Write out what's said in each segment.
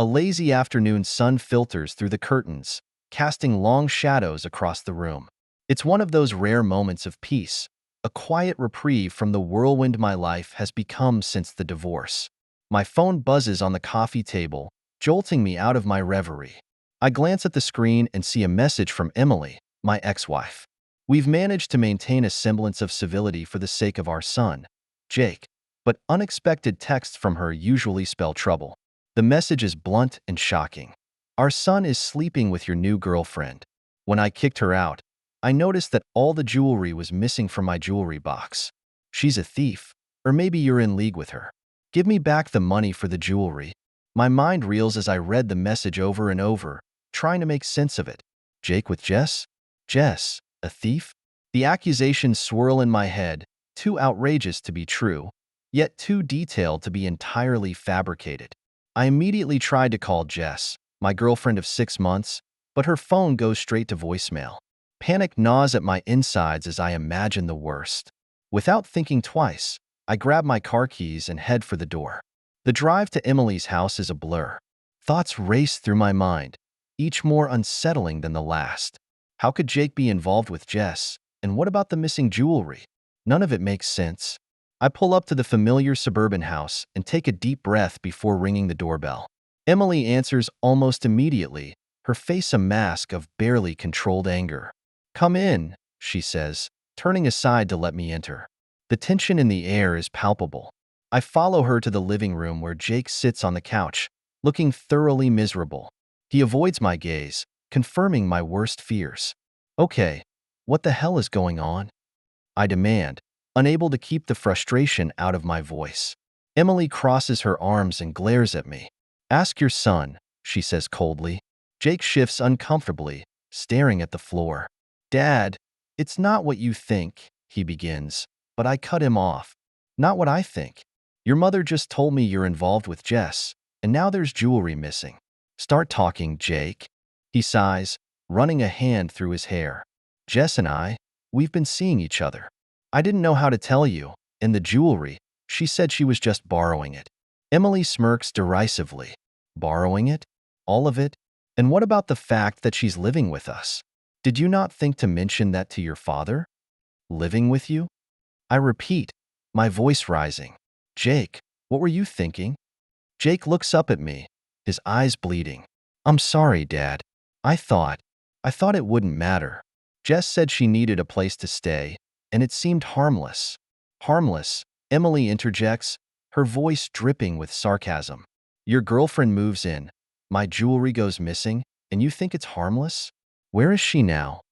A lazy afternoon sun filters through the curtains, casting long shadows across the room. It's one of those rare moments of peace, a quiet reprieve from the whirlwind my life has become since the divorce. My phone buzzes on the coffee table, jolting me out of my reverie. I glance at the screen and see a message from Emily, my ex-wife. We've managed to maintain a semblance of civility for the sake of our son, Jake, but unexpected texts from her usually spell trouble. The message is blunt and shocking. Our son is sleeping with your new girlfriend. When I kicked her out, I noticed that all the jewelry was missing from my jewelry box. She's a thief, or maybe you're in league with her. Give me back the money for the jewelry. My mind reels as I read the message over and over, trying to make sense of it. Jake with Jess? Jess, a thief? The accusations swirl in my head, too outrageous to be true, yet too detailed to be entirely fabricated. I immediately tried to call Jess, my girlfriend of 6 months, but her phone goes straight to voicemail. Panic gnaws at my insides as I imagine the worst. Without thinking twice, I grab my car keys and head for the door. The drive to Emily's house is a blur. Thoughts race through my mind, each more unsettling than the last. How could Jake be involved with Jess? And what about the missing jewelry? None of it makes sense. I pull up to the familiar suburban house and take a deep breath before ringing the doorbell. Emily answers almost immediately, her face a mask of barely controlled anger. "Come in," she says, turning aside to let me enter. The tension in the air is palpable. I follow her to the living room where Jake sits on the couch, looking thoroughly miserable. He avoids my gaze, confirming my worst fears. "Okay, what the hell is going on?" I demand, unable to keep the frustration out of my voice. Emily crosses her arms and glares at me. "Ask your son," she says coldly. Jake shifts uncomfortably, staring at the floor. "Dad, it's not what you think," he begins, but I cut him off. "Not what I think. Your mother just told me you're involved with Jess, and now there's jewelry missing." "Start talking, Jake," he sighs, running a hand through his hair. "Jess and we've been seeing each other. I didn't know how to tell you, and the jewelry, she said she was just borrowing it." Emily smirks derisively. "Borrowing it? All of it? And what about the fact that she's living with us? Did you not think to mention that to your father? Living with you?" I repeat, my voice rising. "Jake, what were you thinking?" Jake looks up at me, his eyes bleeding. "I'm sorry, Dad. I thought it wouldn't matter. Jess said she needed a place to stay, and it seemed harmless." "Harmless," Emily interjects, her voice dripping with sarcasm. "Your girlfriend moves in, my jewelry goes missing, and you think it's harmless? Where is she now?"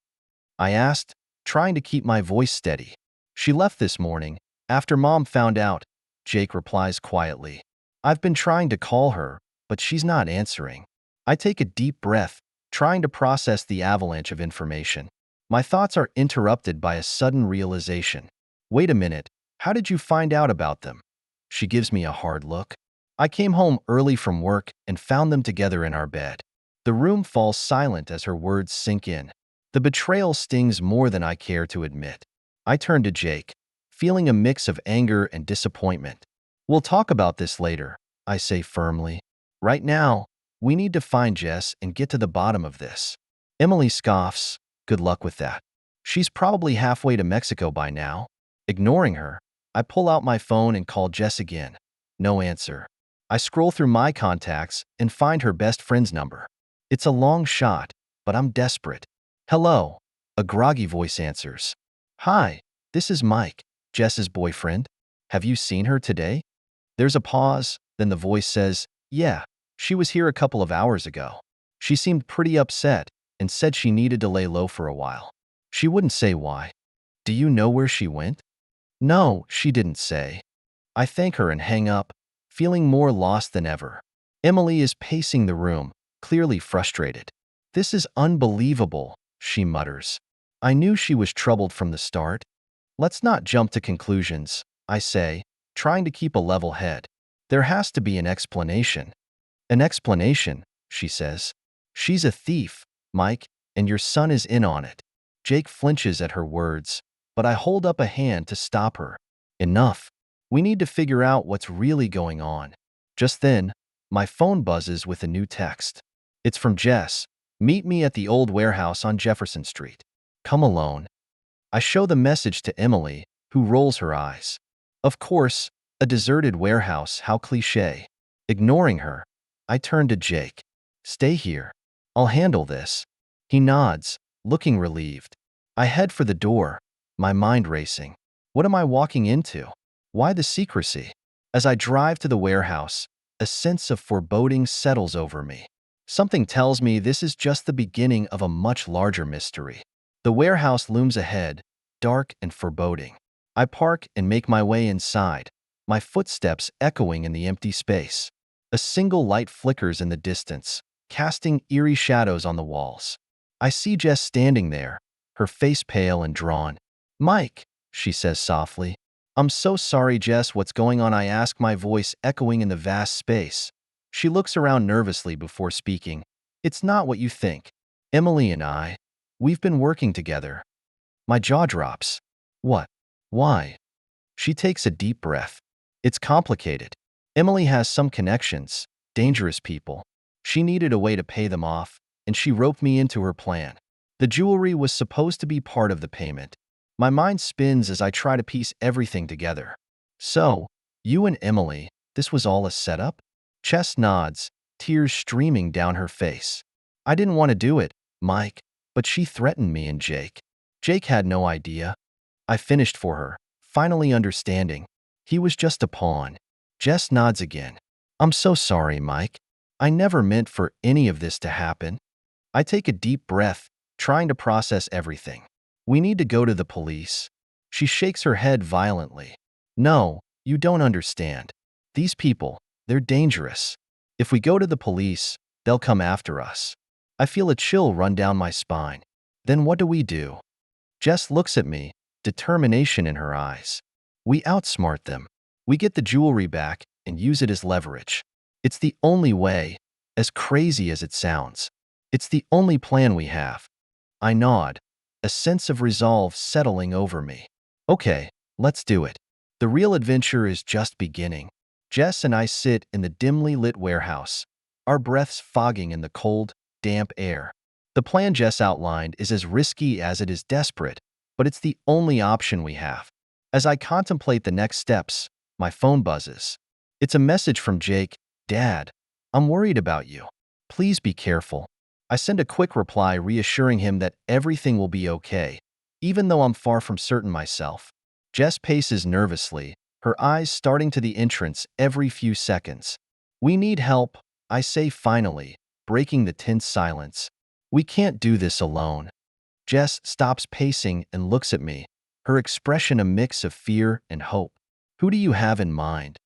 I asked, trying to keep my voice steady. "She left this morning, after Mom found out," Jake replies quietly. "I've been trying to call her, but she's not answering." I take a deep breath, trying to process the avalanche of information. My thoughts are interrupted by a sudden realization. "Wait a minute, how did you find out about them?" She gives me a hard look. "I came home early from work and found them together in our bed." The room falls silent as her words sink in. The betrayal stings more than I care to admit. I turn to Jake, feeling a mix of anger and disappointment. "We'll talk about this later," I say firmly. "Right now, we need to find Jess and get to the bottom of this." Emily scoffs. "Good luck with that. She's probably halfway to Mexico by now." Ignoring her, I pull out my phone and call Jess again. No answer. I scroll through my contacts and find her best friend's number. It's a long shot, but I'm desperate. "Hello," a groggy voice answers. "Hi, this is Mike, Jess's boyfriend. Have you seen her today?" There's a pause, then the voice says, "Yeah, she was here a couple of hours ago. She seemed pretty upset and said she needed to lay low for a while. She wouldn't say why." "Do you know where she went?" "No, she didn't say." I thank her and hang up, feeling more lost than ever. Emily is pacing the room, clearly frustrated. "This is unbelievable," she mutters. "I knew she was troubled from the start." "Let's not jump to conclusions," I say, trying to keep a level head. "There has to be an explanation." "An explanation," she says. "She's a thief, Mike, and your son is in on it." Jake flinches at her words, but I hold up a hand to stop her. "Enough. We need to figure out what's really going on." Just then, My phone buzzes with a new text. It's from Jess. Meet me at the old warehouse on Jefferson Street. Come alone. I show the message to Emily, who rolls her eyes. Of course, a deserted warehouse, how cliché. Ignoring her, I turn to Jake. Stay here. I'll handle this. He nods, looking relieved. I head for the door, my mind racing. What am I walking into? Why the secrecy? As I drive to the warehouse, a sense of foreboding settles over me. Something tells me this is just the beginning of a much larger mystery. The warehouse looms ahead, dark and foreboding. I park and make my way inside, my footsteps echoing in the empty space. A single light flickers in the distance, casting eerie shadows on the walls. I see Jess standing there, her face pale and drawn. "Mike," she says softly. "I'm so sorry, Jess, what's going on?" I ask, my voice echoing in the vast space. She looks around nervously before speaking. "It's not what you think. Emily and we've been working together." My jaw drops. "What? Why?" She takes a deep breath. "It's complicated. Emily has some connections, dangerous people. She needed a way to pay them off, and she roped me into her plan. The jewelry was supposed to be part of the payment." My mind spins as I try to piece everything together. "So, you and Emily, this was all a setup?" Jess nods, tears streaming down her face. "I didn't want to do it, Mike, but she threatened me and Jake. Jake had no idea. I finished for her, finally understanding. He was just a pawn." Jess nods again. "I'm so sorry, Mike. I never meant for any of this to happen." I take a deep breath, trying to process everything. "We need to go to the police." She shakes her head violently. "No, you don't understand. These people, they're dangerous. If we go to the police, they'll come after us." I feel a chill run down my spine. "Then what do we do?" Jess looks at me, determination in her eyes. "We outsmart them. We get the jewelry back and use it as leverage. It's the only way, as crazy as it sounds. It's the only plan we have." I nod, a sense of resolve settling over me. "Okay, let's do it." The real adventure is just beginning. Jess and I sit in the dimly lit warehouse, our breaths fogging in the cold, damp air. The plan Jess outlined is as risky as it is desperate, but it's the only option we have. As I contemplate the next steps, my phone buzzes. It's a message from Jake. "Dad, I'm worried about you. Please be careful." I send a quick reply reassuring him that everything will be okay, even though I'm far from certain myself. Jess paces nervously, her eyes starting to the entrance every few seconds. "We need help," I say finally, breaking the tense silence. "We can't do this alone." Jess stops pacing and looks at me, her expression a mix of fear and hope. "Who do you have in mind?"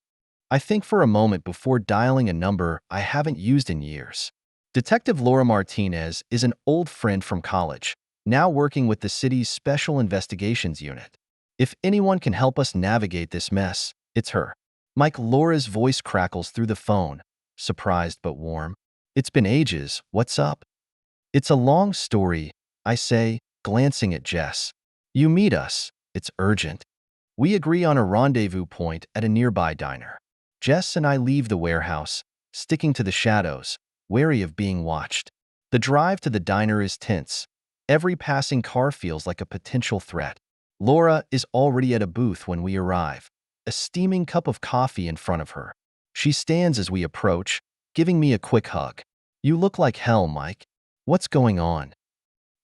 I think for a moment before dialing a number I haven't used in years. Detective Laura Martinez is an old friend from college, now working with the city's Special Investigations Unit. If anyone can help us navigate this mess, it's her. Mike, Laura's voice crackles through the phone, surprised but warm. "It's been ages, what's up?" "It's a long story," I say, glancing at Jess. "You meet us, it's urgent." We agree on a rendezvous point at a nearby diner. Jess and I leave the warehouse, sticking to the shadows, wary of being watched. The drive to the diner is tense. Every passing car feels like a potential threat. Laura is already at a booth when we arrive, a steaming cup of coffee in front of her. She stands as we approach, giving me a quick hug. "You look like hell, Mike. What's going on?"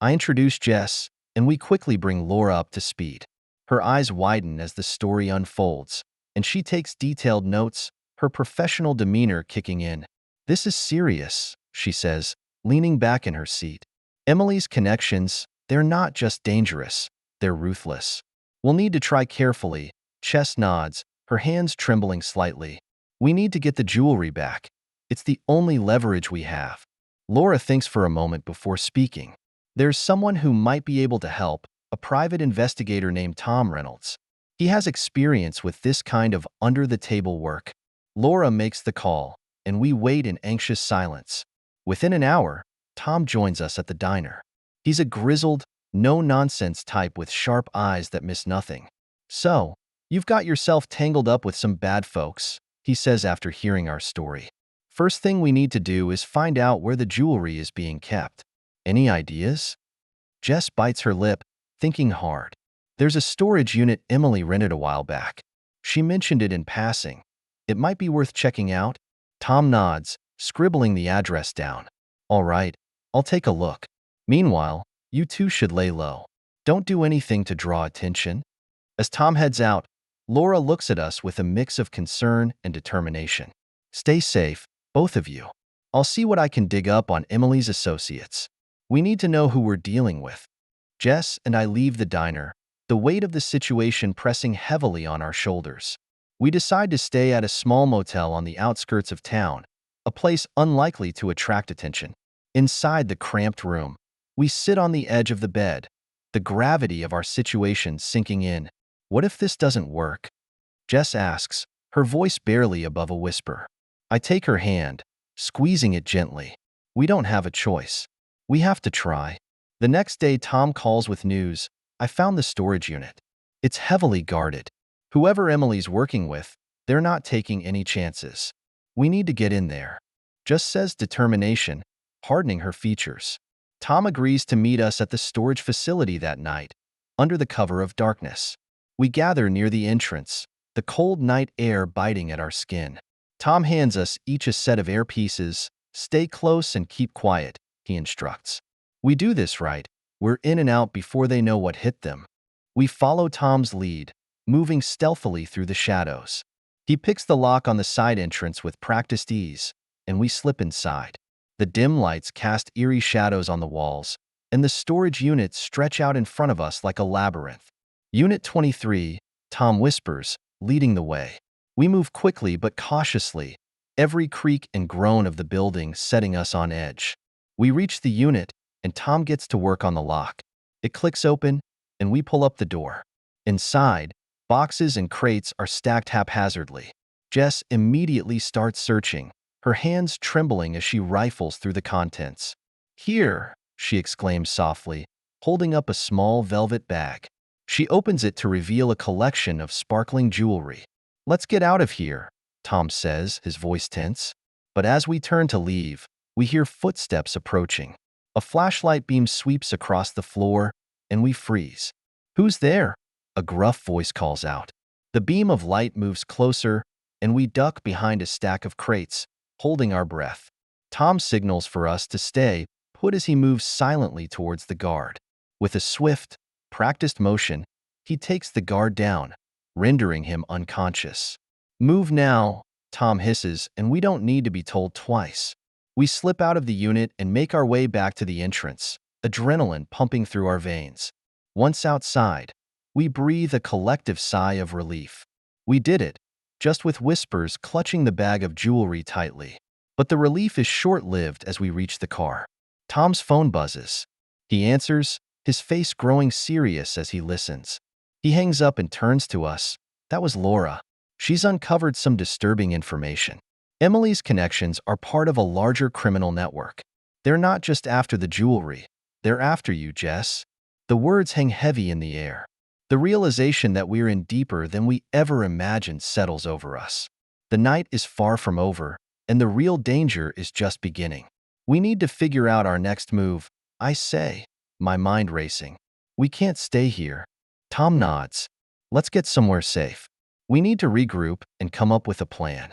I introduce Jess, and we quickly bring Laura up to speed. Her eyes widen as the story unfolds, and she takes detailed notes, her professional demeanor kicking in. "This is serious," she says, leaning back in her seat. "Emily's connections, they're not just dangerous, they're ruthless. We'll need to try carefully." Jess nods, her hands trembling slightly. "We need to get the jewelry back. It's the only leverage we have." Laura thinks for a moment before speaking. "There's someone who might be able to help, a private investigator named Tom Reynolds. He has experience with this kind of under-the-table work." Laura makes the call, and we wait in anxious silence. Within an hour, Tom joins us at the diner. He's a grizzled, no-nonsense type with sharp eyes that miss nothing. "So, you've got yourself tangled up with some bad folks," he says after hearing our story. First thing we need to do is find out where the jewelry is being kept. Any ideas? Jess bites her lip, thinking hard. There's a storage unit Emily rented a while back. She mentioned it in passing. It might be worth checking out. Tom nods, scribbling the address down. All right, I'll take a look. Meanwhile, you two should lay low. Don't do anything to draw attention. As Tom heads out, Laura looks at us with a mix of concern and determination. Stay safe, both of you. I'll see what I can dig up on Emily's associates. We need to know who we're dealing with. Jess and I leave the diner, the weight of the situation pressing heavily on our shoulders. We decide to stay at a small motel on the outskirts of town, a place unlikely to attract attention. Inside the cramped room, we sit on the edge of the bed, the gravity of our situation sinking in. What if this doesn't work? Jess asks, her voice barely above a whisper. I take her hand, squeezing it gently. We don't have a choice. We have to try. The next day, Tom calls with news. I found the storage unit. It's heavily guarded. Whoever Emily's working with, they're not taking any chances. We need to get in there. Jess says determination, hardening her features. Tom agrees to meet us at the storage facility that night, under the cover of darkness. We gather near the entrance, the cold night air biting at our skin. Tom hands us each a set of earpieces. Stay close and keep quiet, he instructs. We do this right. We're in and out before they know what hit them. We follow Tom's lead, moving stealthily through the shadows. He picks the lock on the side entrance with practiced ease, and we slip inside. The dim lights cast eerie shadows on the walls, and the storage units stretch out in front of us like a labyrinth. Unit 23, Tom whispers, leading the way. We move quickly but cautiously, every creak and groan of the building setting us on edge. We reach the unit, and Tom gets to work on the lock. It clicks open, and we pull up the door. Inside, boxes and crates are stacked haphazardly. Jess immediately starts searching, her hands trembling as she rifles through the contents. Here, she exclaims softly, holding up a small velvet bag. She opens it to reveal a collection of sparkling jewelry. Let's get out of here, Tom says, his voice tense. But as we turn to leave, we hear footsteps approaching. A flashlight beam sweeps across the floor, and we freeze. Who's there? A gruff voice calls out. The beam of light moves closer, and we duck behind a stack of crates, holding our breath. Tom signals for us to stay put as he moves silently towards the guard. With a swift, practiced motion, he takes the guard down, rendering him unconscious. Move now, Tom hisses, and we don't need to be told twice. We slip out of the unit and make our way back to the entrance, adrenaline pumping through our veins. Once outside, we breathe a collective sigh of relief. We did it, just with whispers clutching the bag of jewelry tightly. But the relief is short-lived as we reach the car. Tom's phone buzzes. He answers, his face growing serious as he listens. He hangs up and turns to us. That was Laura. She's uncovered some disturbing information. Emily's connections are part of a larger criminal network. They're not just after the jewelry. They're after you, Jess. The words hang heavy in the air. The realization that we're in deeper than we ever imagined settles over us. The night is far from over, and the real danger is just beginning. We need to figure out our next move, I say, my mind racing. We can't stay here. Tom nods. Let's get somewhere safe. We need to regroup and come up with a plan.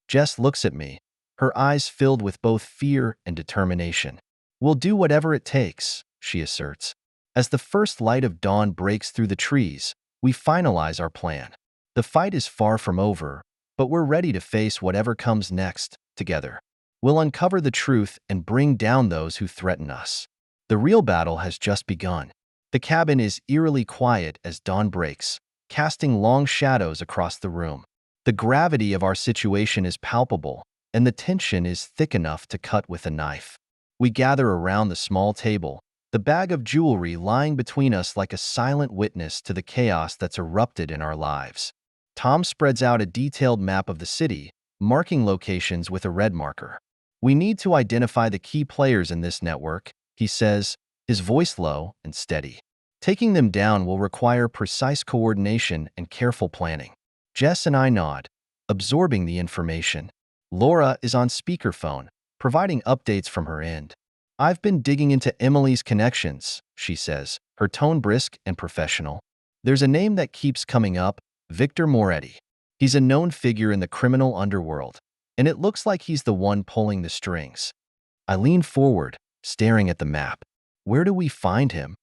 Jess looks at me, her eyes filled with both fear and determination. We'll do whatever it takes, she asserts. As the first light of dawn breaks through the trees, we finalize our plan. The fight is far from over, but we're ready to face whatever comes next, together. We'll uncover the truth and bring down those who threaten us. The real battle has just begun. The cabin is eerily quiet as dawn breaks, casting long shadows across the room. The gravity of our situation is palpable, and the tension is thick enough to cut with a knife. We gather around the small table, the bag of jewelry lying between us like a silent witness to the chaos that's erupted in our lives. Tom spreads out a detailed map of the city, marking locations with a red marker. We need to identify the key players in this network, he says, his voice low and steady. Taking them down will require precise coordination and careful planning. Jess and I nod, absorbing the information. Laura is on speakerphone, providing updates from her end. I've been digging into Emily's connections, she says, her tone brisk and professional. There's a name that keeps coming up, Victor Moretti. He's a known figure in the criminal underworld, and it looks like he's the one pulling the strings. I lean forward, staring at the map. Where do we find him?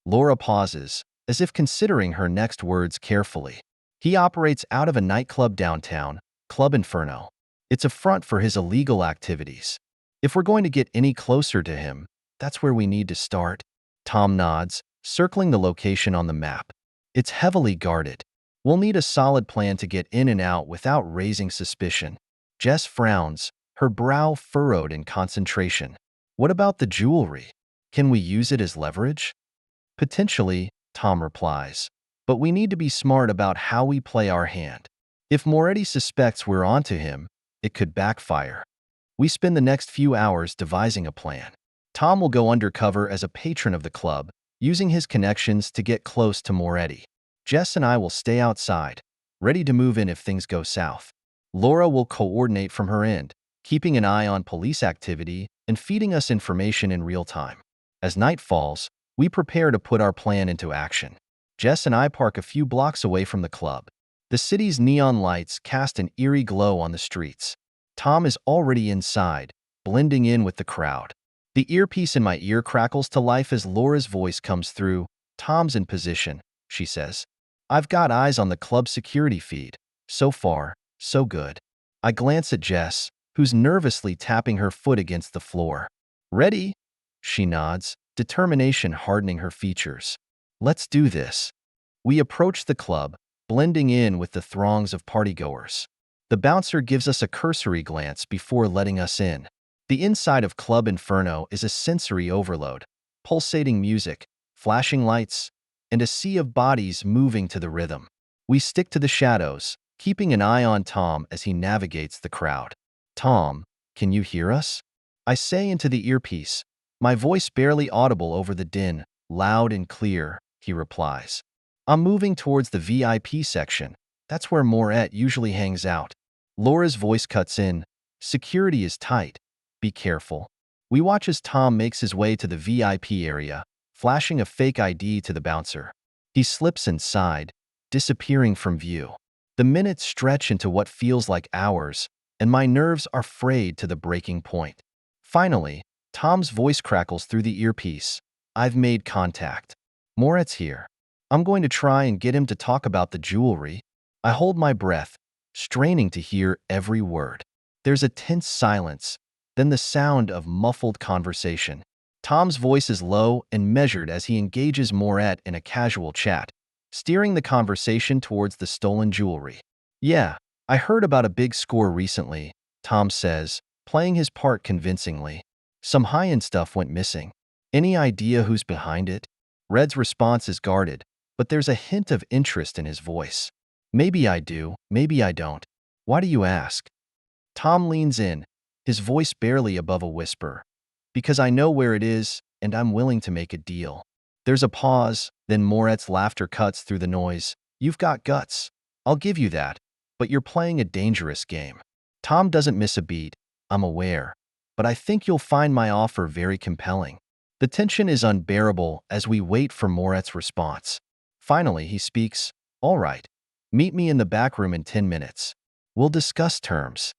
Laura pauses, as if considering her next words carefully. He operates out of a nightclub downtown, Club Inferno. It's a front for his illegal activities. If we're going to get any closer to him, that's where we need to start. Tom nods, circling the location on the map. It's heavily guarded. We'll need a solid plan to get in and out without raising suspicion. Jess frowns, her brow furrowed in concentration. What about the jewelry? Can we use it as leverage? Potentially, Tom replies. But we need to be smart about how we play our hand. If Moretti suspects we're onto him, it could backfire. We spend the next few hours devising a plan. Tom will go undercover as a patron of the club, using his connections to get close to Moretti. Jess and I will stay outside, ready to move in if things go south. Laura will coordinate from her end, keeping an eye on police activity and feeding us information in real time. As night falls, we prepare to put our plan into action. Jess and I park a few blocks away from the club. The city's neon lights cast an eerie glow on the streets. Tom is already inside, blending in with the crowd. The earpiece in my ear crackles to life as Laura's voice comes through. Tom's in position, she says. I've got eyes on the club security feed. So far, so good. I glance at Jess, who's nervously tapping her foot against the floor. Ready? She nods, determination hardening her features. Let's do this. We approach the club, blending in with the throngs of partygoers. The bouncer gives us a cursory glance before letting us in. The inside of Club Inferno is a sensory overload, pulsating music, flashing lights, and a sea of bodies moving to the rhythm. We stick to the shadows, keeping an eye on Tom as he navigates the crowd. Tom, can you hear us? I say into the earpiece, my voice barely audible over the din. Loud and clear, he replies. I'm moving towards the VIP section. That's where Moret usually hangs out. Laura's voice cuts in. Security is tight. Be careful. We watch as Tom makes his way to the VIP area, flashing a fake ID to the bouncer. He slips inside, disappearing from view. The minutes stretch into what feels like hours, and my nerves are frayed to the breaking point. Finally, Tom's voice crackles through the earpiece. I've made contact. Moret's here. I'm going to try and get him to talk about the jewelry. I hold my breath, straining to hear every word. There's a tense silence, then the sound of muffled conversation. Tom's voice is low and measured as he engages Moret in a casual chat, steering the conversation towards the stolen jewelry. Yeah, I heard about a big score recently, Tom says, playing his part convincingly. Some high-end stuff went missing. Any idea who's behind it? Red's response is guarded, but there's a hint of interest in his voice. Maybe I do, maybe I don't. Why do you ask? Tom leans in, his voice barely above a whisper. Because I know where it is, and I'm willing to make a deal. There's a pause, then Moret's laughter cuts through the noise. You've got guts. I'll give you that, but you're playing a dangerous game. Tom doesn't miss a beat, I'm aware, but I think you'll find my offer very compelling. The tension is unbearable as we wait for Moret's response. Finally, he speaks. All right, meet me in the back room in 10 minutes. We'll discuss terms.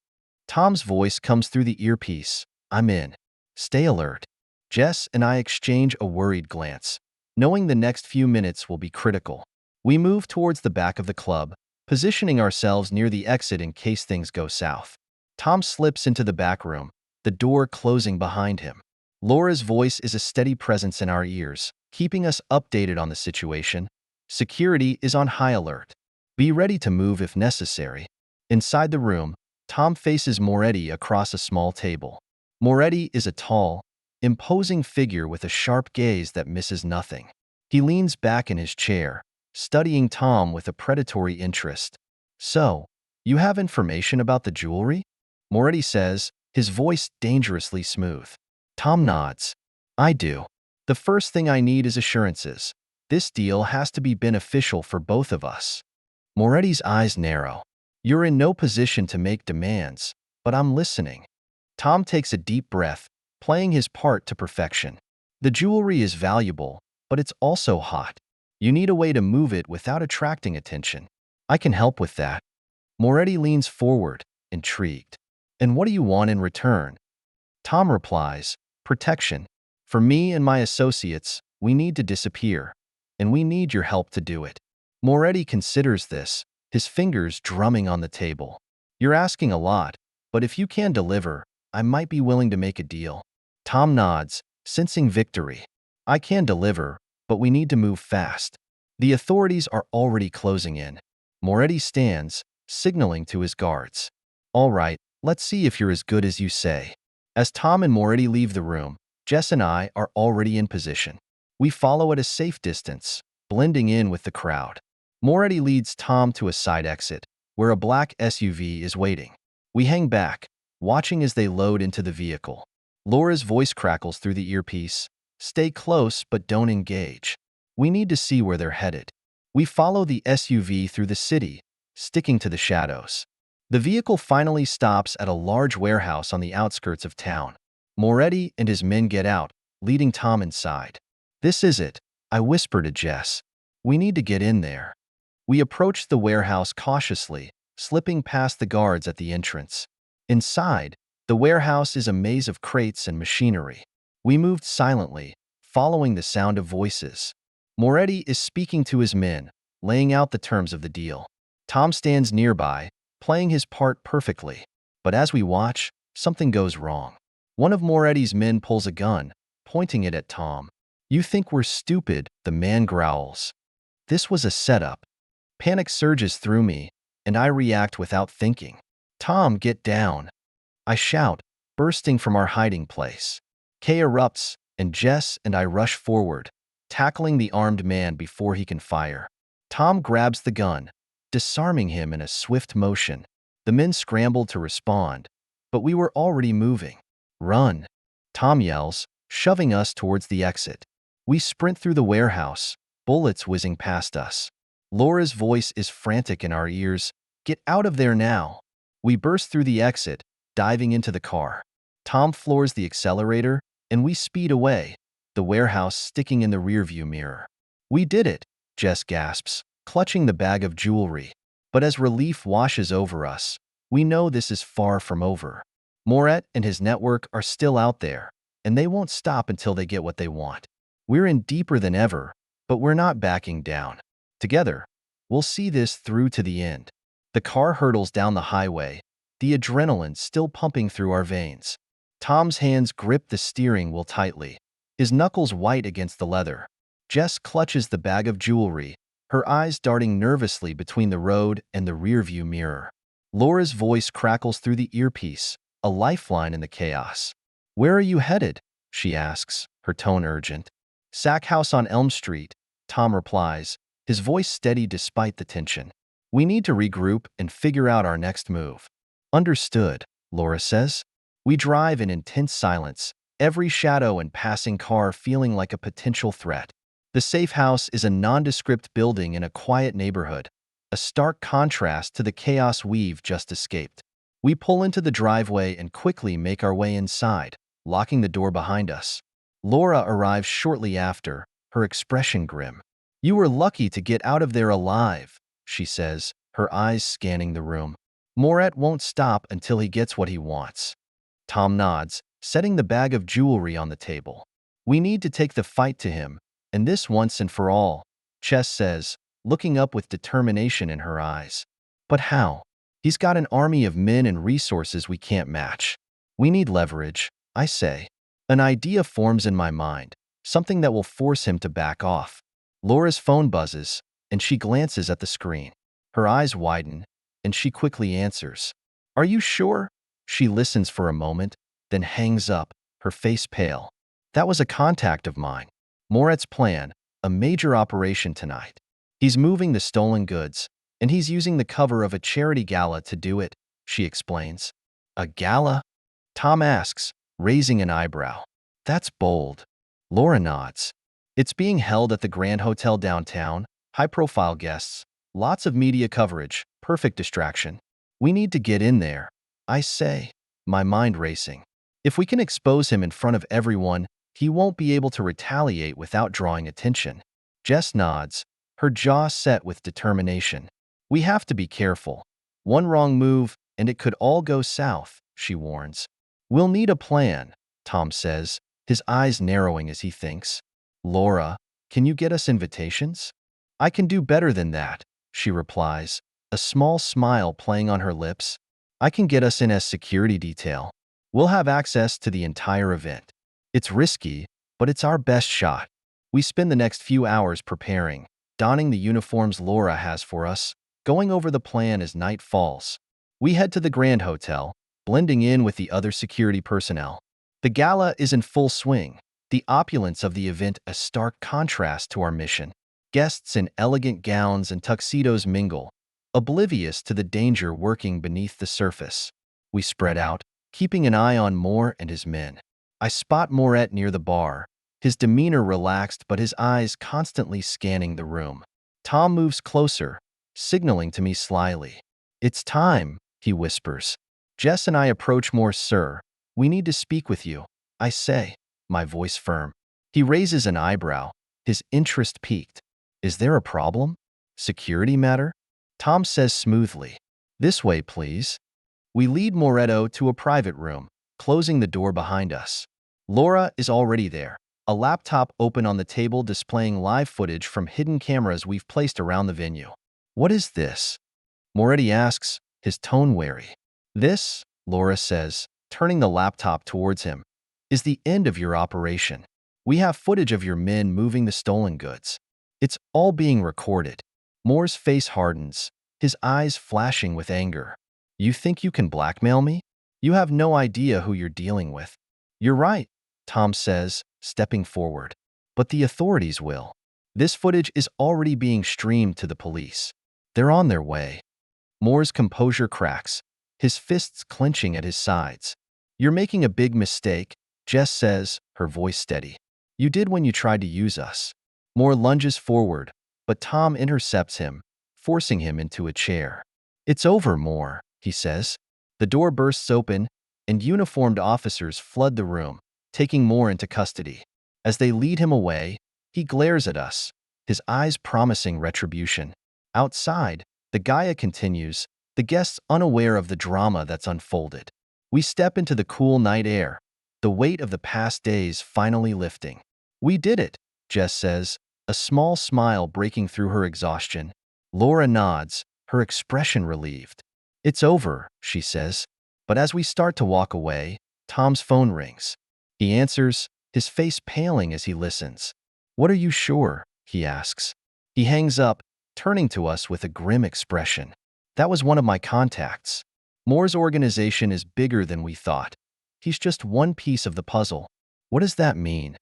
Tom's voice comes through the earpiece. I'm in. Stay alert. Jess and I exchange a worried glance, knowing the next few minutes will be critical. We move towards the back of the club, positioning ourselves near the exit in case things go south. Tom slips into the back room, the door closing behind him. Laura's voice is a steady presence in our ears, keeping us updated on the situation. Security is on high alert. Be ready to move if necessary. Inside the room, Tom faces Moretti across a small table. Moretti is a tall, imposing figure with a sharp gaze that misses nothing. He leans back in his chair, studying Tom with a predatory interest. So, you have information about the jewelry? Moretti says, his voice dangerously smooth. Tom nods. I do. The first thing I need is assurances. This deal has to be beneficial for both of us. Moretti's eyes narrow. You're in no position to make demands, but I'm listening. Tom takes a deep breath, playing his part to perfection. The jewelry is valuable, but it's also hot. You need a way to move it without attracting attention. I can help with that. Moretti leans forward, intrigued. And what do you want in return? Tom replies, protection. For me and my associates, we need to disappear, and we need your help to do it. Moretti considers this, his fingers drumming on the table. You're asking a lot, but if you can deliver, I might be willing to make a deal. Tom nods, sensing victory. I can deliver, but we need to move fast. The authorities are already closing in. Moretti stands, signaling to his guards. All right, let's see if you're as good as you say. As Tom and Moretti leave the room, Jess and I are already in position. We follow at a safe distance, blending in with the crowd. Moretti leads Tom to a side exit, where a black SUV is waiting. We hang back, watching as they load into the vehicle. Laura's voice crackles through the earpiece. Stay close, but don't engage. We need to see where they're headed. We follow the SUV through the city, sticking to the shadows. The vehicle finally stops at a large warehouse on the outskirts of town. Moretti and his men get out, leading Tom inside. This is it, I whisper to Jess. We need to get in there. We approach the warehouse cautiously, slipping past the guards at the entrance. Inside, the warehouse is a maze of crates and machinery. We moved silently, following the sound of voices. Moretti is speaking to his men, laying out the terms of the deal. Tom stands nearby, playing his part perfectly. But as we watch, something goes wrong. One of Moretti's men pulls a gun, pointing it at Tom. You think we're stupid, the man growls. This was a setup. Panic surges through me, and I react without thinking. Tom, get down. I shout, bursting from our hiding place. Kay erupts, and Jess and I rush forward, tackling the armed man before he can fire. Tom grabs the gun, disarming him in a swift motion. The men scrambled to respond, but we were already moving. Run! Tom yells, shoving us towards the exit. We sprint through the warehouse, bullets whizzing past us. Laura's voice is frantic in our ears. Get out of there now! We burst through the exit, diving into the car. Tom floors the accelerator, and we speed away, the warehouse sticking in the rearview mirror. We did it, Jess gasps, clutching the bag of jewelry. But as relief washes over us, we know this is far from over. Moret and his network are still out there, and they won't stop until they get what they want. We're in deeper than ever, but we're not backing down. Together, we'll see this through to the end. The car hurtles down the highway, the adrenaline still pumping through our veins. Tom's hands grip the steering wheel tightly, his knuckles white against the leather. Jess clutches the bag of jewelry, her eyes darting nervously between the road and the rearview mirror. Laura's voice crackles through the earpiece, a lifeline in the chaos. Where are you headed? She asks, her tone urgent. Sack House on Elm Street, Tom replies, his voice steady despite the tension. We need to regroup and figure out our next move. Understood, Laura says. We drive in intense silence, every shadow and passing car feeling like a potential threat. The safe house is a nondescript building in a quiet neighborhood, a stark contrast to the chaos we've just escaped. We pull into the driveway and quickly make our way inside, locking the door behind us. Laura arrives shortly after, her expression grim. You were lucky to get out of there alive, she says, her eyes scanning the room. Moret won't stop until he gets what he wants. Tom nods, setting the bag of jewelry on the table. We need to take the fight to him, and this once and for all, Jess says, looking up with determination in her eyes. But how? He's got an army of men and resources we can't match. We need leverage, I say. An idea forms in my mind, something that will force him to back off. Laura's phone buzzes, and she glances at the screen. Her eyes widen, and she quickly answers. Are you sure? She listens for a moment, then hangs up, her face pale. That was a contact of mine. Moret's plan, a major operation tonight. He's moving the stolen goods, and he's using the cover of a charity gala to do it, she explains. A gala? Tom asks, raising an eyebrow. That's bold. Laura nods. It's being held at the Grand Hotel downtown, high-profile guests, lots of media coverage, perfect distraction. We need to get in there. I say, my mind racing. If we can expose him in front of everyone, he won't be able to retaliate without drawing attention. Jess nods, her jaw set with determination. We have to be careful. One wrong move, and it could all go south, she warns. We'll need a plan, Tom says, his eyes narrowing as he thinks. Laura, can you get us invitations? I can do better than that, she replies, a small smile playing on her lips. I can get us in as security detail. We'll have access to the entire event. It's risky, but it's our best shot. We spend the next few hours preparing, donning the uniforms Laura has for us, going over the plan as night falls. We head to the Grand Hotel, blending in with the other security personnel. The gala is in full swing, the opulence of the event a stark contrast to our mission. Guests in elegant gowns and tuxedos mingle, oblivious to the danger lurking beneath the surface. We spread out, keeping an eye on Moore and his men. I spot Moret near the bar, his demeanor relaxed but his eyes constantly scanning the room. Tom moves closer, signaling to me slyly. It's time, he whispers. Jess and I approach Moore. Sir, we need to speak with you, I say, my voice firm. He raises an eyebrow, his interest piqued. Is there a problem? Security matter? Tom says smoothly. This way, please. We lead Moretto to a private room, closing the door behind us. Laura is already there, a laptop open on the table displaying live footage from hidden cameras we've placed around the venue. What is this? Moretti asks, his tone wary. This, Laura says, turning the laptop towards him, is the end of your operation. We have footage of your men moving the stolen goods. It's all being recorded. Moore's face hardens, his eyes flashing with anger. You think you can blackmail me? You have no idea who you're dealing with. You're right, Tom says, stepping forward. But the authorities will. This footage is already being streamed to the police. They're on their way. Moore's composure cracks, his fists clenching at his sides. You're making a big mistake, Jess says, her voice steady. You did when you tried to use us. Moore lunges forward, but Tom intercepts him, forcing him into a chair. It's over, Moore, he says. The door bursts open, and uniformed officers flood the room, taking Moore into custody. As they lead him away, he glares at us, his eyes promising retribution. Outside, the Gaia continues, the guests unaware of the drama that's unfolded. We step into the cool night air, the weight of the past days finally lifting. We did it, Jess says, a small smile breaking through her exhaustion. Laura nods, her expression relieved. It's over, she says. But as we start to walk away, Tom's phone rings. He answers, his face paling as he listens. What are you sure? He asks. He hangs up, turning to us with a grim expression. That was one of my contacts. Moore's organization is bigger than we thought. He's just one piece of the puzzle. What does that mean?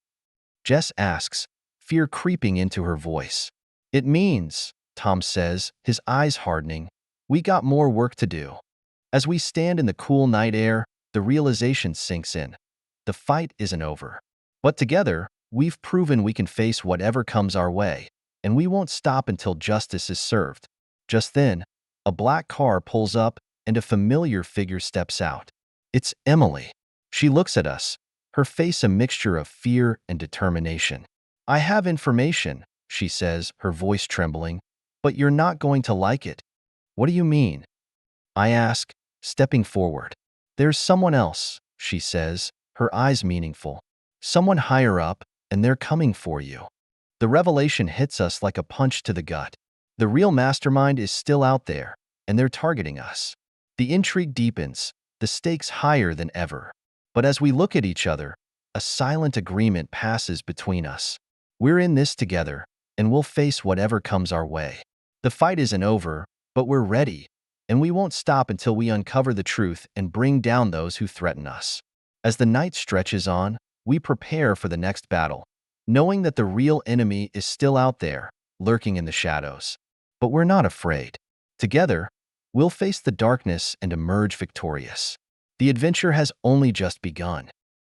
Jess asks, fear creeping into her voice. It means, Tom says, his eyes hardening, we got more work to do. As we stand in the cool night air, the realization sinks in. The fight isn't over. But together, we've proven we can face whatever comes our way, and we won't stop until justice is served. Just then, a black car pulls up and a familiar figure steps out. It's Emily. She looks at us, her face a mixture of fear and determination. I have information, she says, her voice trembling, but you're not going to like it. What do you mean? I ask, stepping forward. There's someone else, she says, her eyes meaningful. Someone higher up, and they're coming for you. The revelation hits us like a punch to the gut. The real mastermind is still out there, and they're targeting us. The intrigue deepens, the stakes higher than ever. But as we look at each other, a silent agreement passes between us. We're in this together, and we'll face whatever comes our way. The fight isn't over, but we're ready, and we won't stop until we uncover the truth and bring down those who threaten us. As the night stretches on, we prepare for the next battle, knowing that the real enemy is still out there, lurking in the shadows. But we're not afraid. Together, we'll face the darkness and emerge victorious. The adventure has only just begun.